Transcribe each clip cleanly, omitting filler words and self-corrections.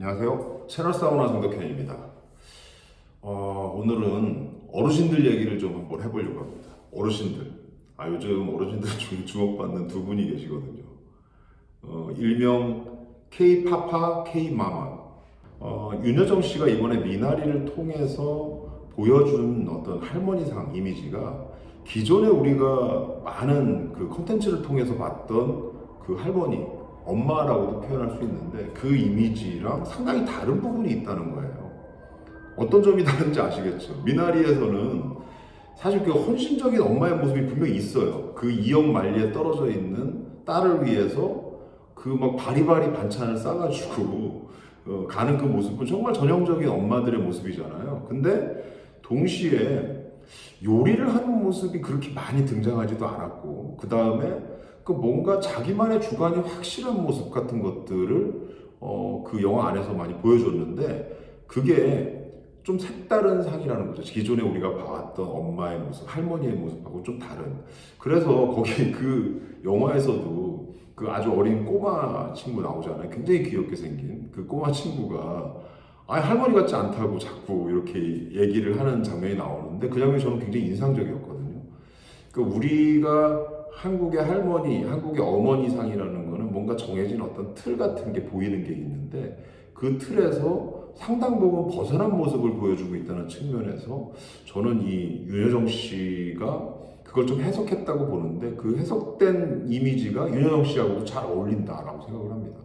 안녕하세요. 채널 사우나 정덕현입니다. 오늘은 어르신들 얘기를 좀 한번 해보려고 합니다. 어르신들. 요즘 어르신들 중에 주목받는 두 분이 계시거든요. 일명 K-파파, K-마마. 윤여정 씨가 이번에 미나리를 통해서 보여준 어떤 할머니상 이미지가 기존에 우리가 많은 그 콘텐츠를 통해서 봤던 그 할머니, 엄마라고도 표현할 수 있는데 그 이미지랑 상당히 다른 부분이 있다는 거예요. 어떤 점이 다른지 아시겠죠? 미나리에서는 사실 그 헌신적인 엄마의 모습이 분명히 있어요. 그 이역 만리에 떨어져 있는 딸을 위해서 그 막 바리바리 반찬을 싸가지고 가는 그 모습은 정말 전형적인 엄마들의 모습이잖아요. 근데 동시에 요리를 하는 모습이 그렇게 많이 등장하지도 않았고, 그 다음에 그 뭔가 자기만의 주관이 확실한 모습 같은 것들을 그 영화 안에서 많이 보여줬는데, 그게 좀 색다른 상이라는 거죠. 기존에 우리가 봐왔던 엄마의 모습, 할머니의 모습하고 좀 다른. 그래서 거기 그 영화에서도 그 아주 어린 꼬마 친구 나오잖아요. 굉장히 귀엽게 생긴 그 꼬마 친구가 할머니 같지 않다고 자꾸 이렇게 얘기를 하는 장면이 나오는데, 그 장면이 저는 굉장히 인상적이었거든요. 그러니까 우리가 한국의 할머니, 한국의 어머니상이라는 거는 뭔가 정해진 어떤 틀 같은 게 보이는 게 있는데, 그 틀에서 상당 부분 벗어난 모습을 보여주고 있다는 측면에서 저는 이 윤여정 씨가 그걸 좀 해석했다고 보는데, 그 해석된 이미지가 윤여정 씨하고도 잘 어울린다라고 생각을 합니다.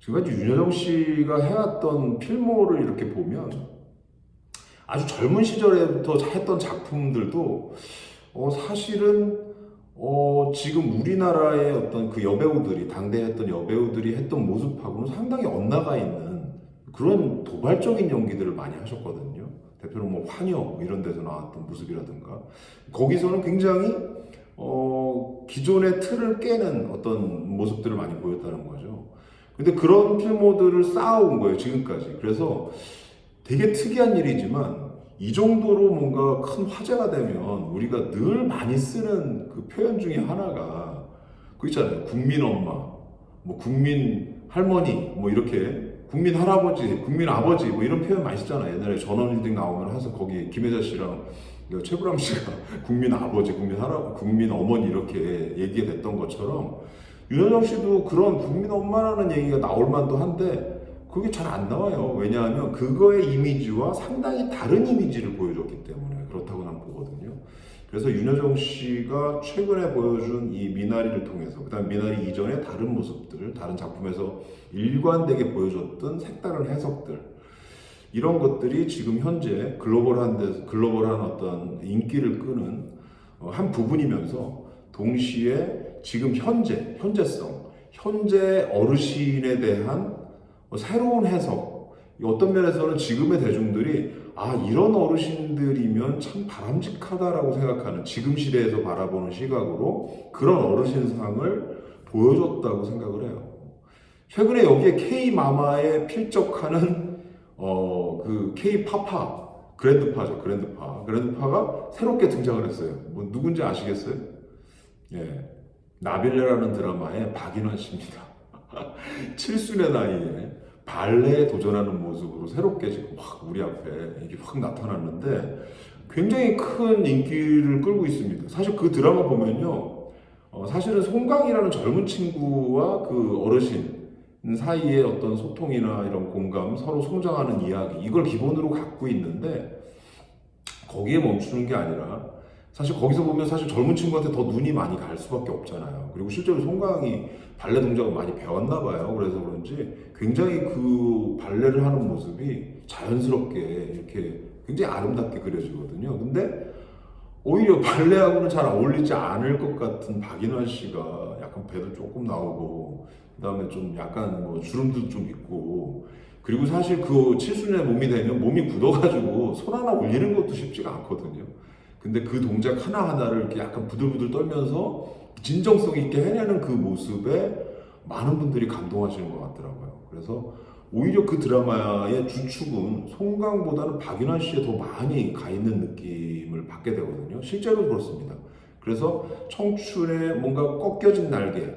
지금까지 윤여정 씨가 해왔던 필모를 이렇게 보면 아주 젊은 시절에부터 했던 작품들도 사실은 지금 우리나라의 어떤 그 여배우들이, 당대에 했던 여배우들이 했던 모습하고는 상당히 엇나가 있는 그런 도발적인 연기들을 많이 하셨거든요. 대표로 뭐 환여 이런 데서 나왔던 모습이라든가, 거기서는 굉장히 기존의 틀을 깨는 어떤 모습들을 많이 보였다는 거죠. 근데 그런 필모들을 쌓아온 거예요, 지금까지. 그래서 되게 특이한 일이지만 이 정도로 뭔가 큰 화제가 되면 우리가 늘 많이 쓰는 그 표현 중에 하나가 그 있잖아요. 국민 엄마, 뭐 국민 할머니, 뭐 이렇게 국민 할아버지, 국민 아버지, 뭐 이런 표현 많이 쓰잖아요. 옛날에 전원일등 나오면 항상 거기 김혜자 씨랑 최불암 씨가 국민 아버지, 국민 할아버지, 국민 어머니 이렇게 얘기가 됐던 것처럼 윤여정 씨도 그런 국민 엄마라는 얘기가 나올 만도 한데 그게 잘 안 나와요. 왜냐하면 그거의 이미지와 상당히 다른 이미지를 보여줬기 때문에 그렇다고 난 보거든요. 그래서 윤여정 씨가 최근에 보여준 이 미나리를 통해서, 그 다음 미나리 이전의 다른 모습들, 다른 작품에서 일관되게 보여줬던 색다른 해석들, 이런 것들이 지금 현재 글로벌한 어떤 인기를 끄는 한 부분이면서, 동시에 지금 현재성, 현재 어르신에 대한 새로운 해석, 어떤 면에서는 지금의 대중들이 이런 어르신들이면 참 바람직하다라고 생각하는, 지금 시대에서 바라보는 시각으로 그런 어르신상을 보여줬다고 생각을 해요. 최근에 여기에 K-마마에 필적하는 그 K-파파, 그랜드파가 새롭게 등장을 했어요. 뭐 누군지 아시겠어요? 예, 나빌레라는 드라마의 박인환 씨입니다. 칠순의 나이에 발레에 도전하는 모습으로 새롭게 지금 확 우리 앞에 이게 확 나타났는데 굉장히 큰 인기를 끌고 있습니다. 사실 그 드라마 보면요, 사실은 송강이라는 젊은 친구와 그 어르신 사이의 어떤 소통이나 이런 공감, 서로 성장하는 이야기, 이걸 기본으로 갖고 있는데 거기에 멈추는 게 아니라, 사실 거기서 보면 사실 젊은 친구한테 더 눈이 많이 갈 수밖에 없잖아요. 그리고 실제로 송강이 발레 동작을 많이 배웠나 봐요. 그래서 그런지 굉장히 그 발레를 하는 모습이 자연스럽게 이렇게 굉장히 아름답게 그려지거든요. 근데 오히려 발레하고는 잘 어울리지 않을 것 같은 박인환 씨가 약간 배도 조금 나오고, 그 다음에 좀 약간 뭐 주름도 좀 있고, 그리고 사실 그 칠순의 몸이 되면 몸이 굳어가지고 손 하나 올리는 것도 쉽지가 않거든요. 근데 그 동작 하나하나를 이렇게 약간 부들부들 떨면서 진정성 있게 해내는 그 모습에 많은 분들이 감동하시는 것 같더라고요. 그래서 오히려 그 드라마의 주축은 송강보다는 박인환 씨에 더 많이 가 있는 느낌을 받게 되거든요. 실제로 그렇습니다. 그래서 청춘의 뭔가 꺾여진 날개,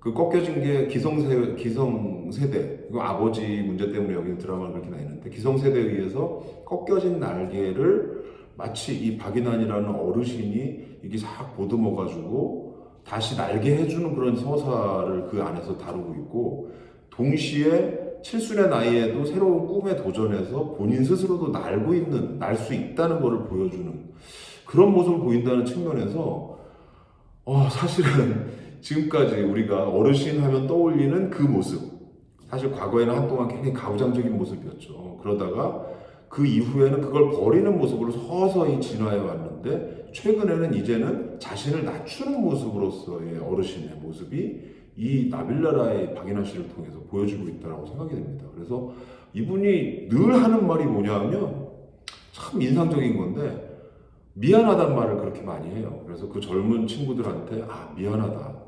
그 꺾여진 게 기성세대, 이거 아버지 문제 때문에 여기 드라마가 그렇게 나 있는데, 기성세대에 의해서 꺾여진 날개를 마치 이 박인환이라는 어르신이 이게 싹 보듬어가지고 다시 날개 해주는 그런 서사를 그 안에서 다루고 있고, 동시에 칠순의 나이에도 새로운 꿈에 도전해서 본인 스스로도 날 수 있다는 것을 보여주는 그런 모습을 보인다는 측면에서 사실은 지금까지 우리가 어르신 하면 떠올리는 그 모습, 사실 과거에는 한동안 굉장히 가부장적인 모습이었죠. 그러다가 그 이후에는 그걸 버리는 모습으로 서서히 진화해 왔는데, 최근에는 이제는 자신을 낮추는 모습으로서의 어르신의 모습이 이 나빌레라의 박인환 씨를 통해서 보여주고 있다고 생각이 됩니다. 그래서 이분이 늘 하는 말이 뭐냐 하면 참 인상적인 건데, 미안하단 말을 그렇게 많이 해요. 그래서 그 젊은 친구들한테 미안하다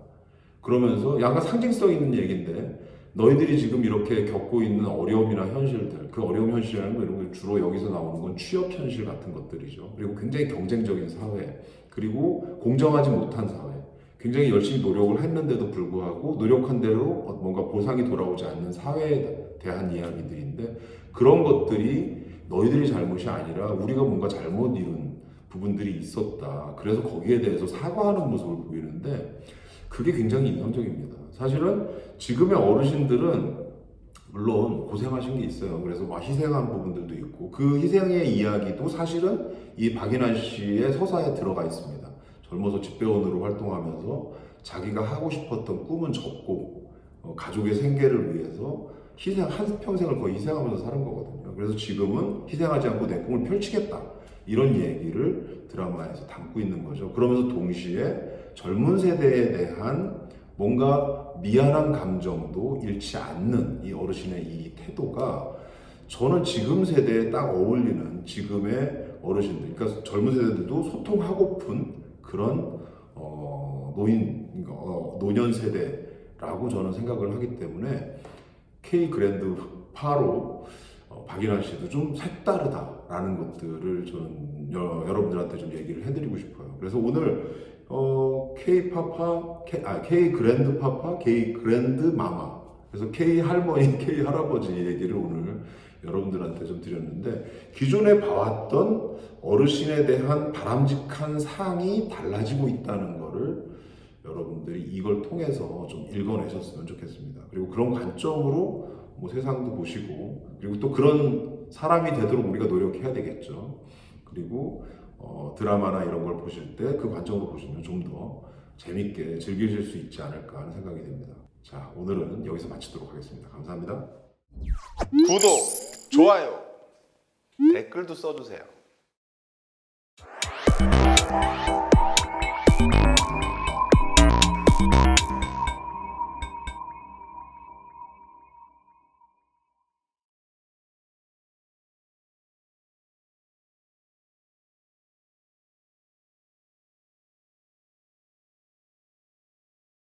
그러면서 약간 상징성 있는 얘기인데, 너희들이 지금 이렇게 겪고 있는 어려움이나 현실들, 그 어려움 현실이라는 거 이런 거 주로 여기서 나오는 건 취업 현실 같은 것들이죠. 그리고 굉장히 경쟁적인 사회, 그리고 공정하지 못한 사회, 굉장히 열심히 노력을 했는데도 불구하고 노력한 대로 뭔가 보상이 돌아오지 않는 사회에 대한 이야기들인데, 그런 것들이 너희들이 잘못이 아니라 우리가 뭔가 잘못 이룬 부분들이 있었다. 그래서 거기에 대해서 사과하는 모습을 보이는데, 그게 굉장히 인상적입니다. 사실은 지금의 어르신들은 물론 고생하신 게 있어요. 그래서 막 희생한 부분들도 있고, 그 희생의 이야기도 사실은 이 박인환 씨의 서사에 들어가 있습니다. 젊어서 집배원으로 활동하면서 자기가 하고 싶었던 꿈은 접고 가족의 생계를 위해서 한평생을 거의 희생하면서 사는 거거든요. 그래서 지금은 희생하지 않고 내 꿈을 펼치겠다, 이런 얘기를 드라마에서 담고 있는 거죠. 그러면서 동시에 젊은 세대에 대한 뭔가 미안한 감정도 잃지 않는 이 어르신의 이 태도가 저는 지금 세대에 딱 어울리는 지금의 어르신들, 그러니까 젊은 세대들도 소통하고픈 그런 노년 세대라고 저는 생각을 하기 때문에 K 그랜드파로 박인환 씨도 좀 색다르다라는 것들을 저는 여러분들한테 좀 얘기를 해드리고 싶어요. 그래서 오늘 K 그랜드파파, K 그랜드마마, 그래서 K 할머니, K 할아버지 얘기를 오늘 여러분들한테 좀 드렸는데, 기존에 봐왔던 어르신에 대한 바람직한 상이 달라지고 있다는 거를 여러분들이 이걸 통해서 좀 읽어내셨으면 좋겠습니다. 그리고 그런 관점으로 세상도 보시고, 그리고 또 그런 사람이 되도록 우리가 노력해야 되겠죠. 그리고 드라마나 이런 걸 보실 때 그 관점으로 보시면 좀 더 재밌게 즐기실 수 있지 않을까 하는 생각이 듭니다. 자, 오늘은 여기서 마치도록 하겠습니다. 감사합니다. 구독, 좋아요, 댓글도 써주세요.